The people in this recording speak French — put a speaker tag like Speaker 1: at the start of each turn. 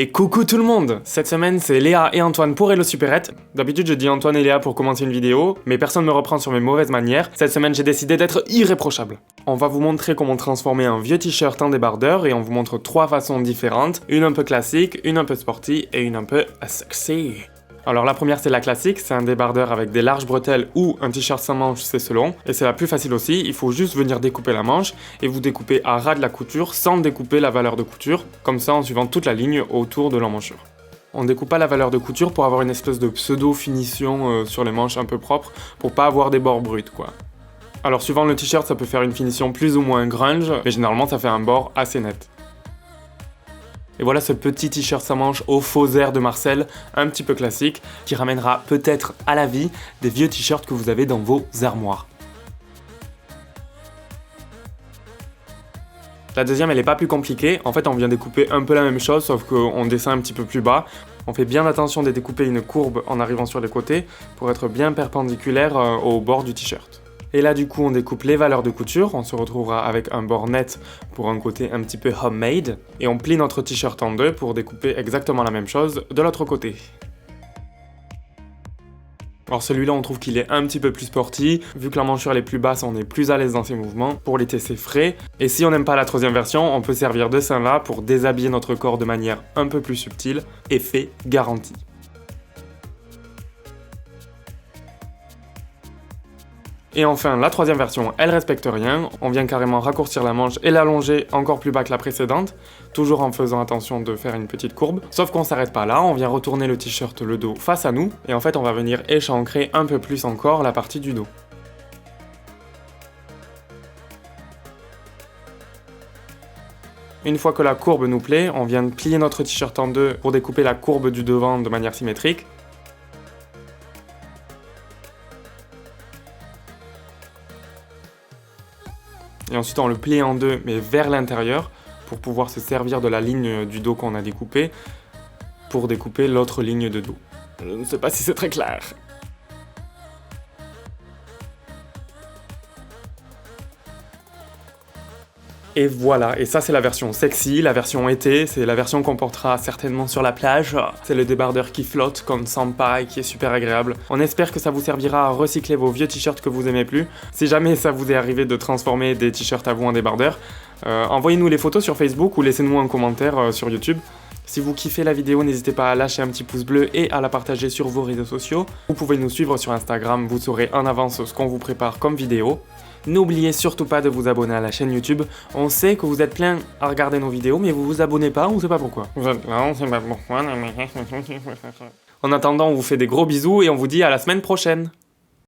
Speaker 1: Et coucou tout le monde! Cette semaine, c'est Léa et Antoine pour Hello Supérette. D'habitude, je dis Antoine et Léa pour commencer une vidéo, mais personne me reprend sur mes mauvaises manières. Cette semaine, j'ai décidé d'être irréprochable. On va vous montrer comment transformer un vieux t-shirt en débardeur et on vous montre 3 façons différentes. Une un peu classique, une un peu sporty et une un peu sexy. Alors la première c'est la classique, c'est un débardeur avec des larges bretelles ou un t-shirt sans manches, c'est selon. Et c'est la plus facile aussi, il faut juste venir découper la manche et vous découpez à ras de la couture sans découper la valeur de couture, comme ça en suivant toute la ligne autour de l'emmanchure. On découpe pas la valeur de couture pour avoir une espèce de pseudo-finition sur les manches un peu propres, pour pas avoir des bords bruts quoi. Alors suivant le t-shirt ça peut faire une finition plus ou moins grunge, mais généralement ça fait un bord assez net. Et voilà ce petit t-shirt sans manches au faux air de Marcel, un petit peu classique, qui ramènera peut-être à la vie des vieux t-shirts que vous avez dans vos armoires. La deuxième, elle est pas plus compliquée, en fait on vient découper un peu la même chose, sauf qu'on descend un petit peu plus bas. On fait bien attention de découper une courbe en arrivant sur les côtés, pour être bien perpendiculaire au bord du t-shirt. Et là du coup on découpe les valeurs de couture, on se retrouvera avec un bord net pour un côté un petit peu homemade, et on plie notre t-shirt en deux pour découper exactement la même chose de l'autre côté. Alors celui-là on trouve qu'il est un petit peu plus sporty, vu que l'emmanchure est plus basse on est plus à l'aise dans ses mouvements, pour l'été c'est frais, et si on n'aime pas la troisième version, on peut servir de celle-là pour déshabiller notre corps de manière un peu plus subtile, effet garanti. Et enfin, la troisième version, elle respecte rien, on vient carrément raccourcir la manche et l'allonger encore plus bas que la précédente, toujours en faisant attention de faire une petite courbe, sauf qu'on s'arrête pas là, on vient retourner le t-shirt le dos face à nous, et en fait on va venir échancrer un peu plus encore la partie du dos. Une fois que la courbe nous plaît, on vient plier notre t-shirt en deux pour découper la courbe du devant de manière symétrique. Et ensuite on le plie en deux mais vers l'intérieur pour pouvoir se servir de la ligne du dos qu'on a découpée pour découper l'autre ligne de dos. Je ne sais pas si c'est très clair. Et voilà, et ça c'est la version sexy, la version été, c'est la version qu'on portera certainement sur la plage. C'est le débardeur qui flotte comme sans paille, qui est super agréable. On espère que ça vous servira à recycler vos vieux t-shirts que vous aimez plus. Si jamais ça vous est arrivé de transformer des t-shirts à vous en débardeur, envoyez-nous les photos sur Facebook ou laissez-nous un commentaire sur YouTube. Si vous kiffez la vidéo, n'hésitez pas à lâcher un petit pouce bleu et à la partager sur vos réseaux sociaux. Vous pouvez nous suivre sur Instagram, vous saurez en avance ce qu'on vous prépare comme vidéo. N'oubliez surtout pas de vous abonner à la chaîne YouTube. On sait que vous êtes plein à regarder nos vidéos, mais vous vous abonnez pas, on sait pas pourquoi. On sait pas pourquoi. En attendant, on vous fait des gros bisous et on vous dit à la semaine prochaine.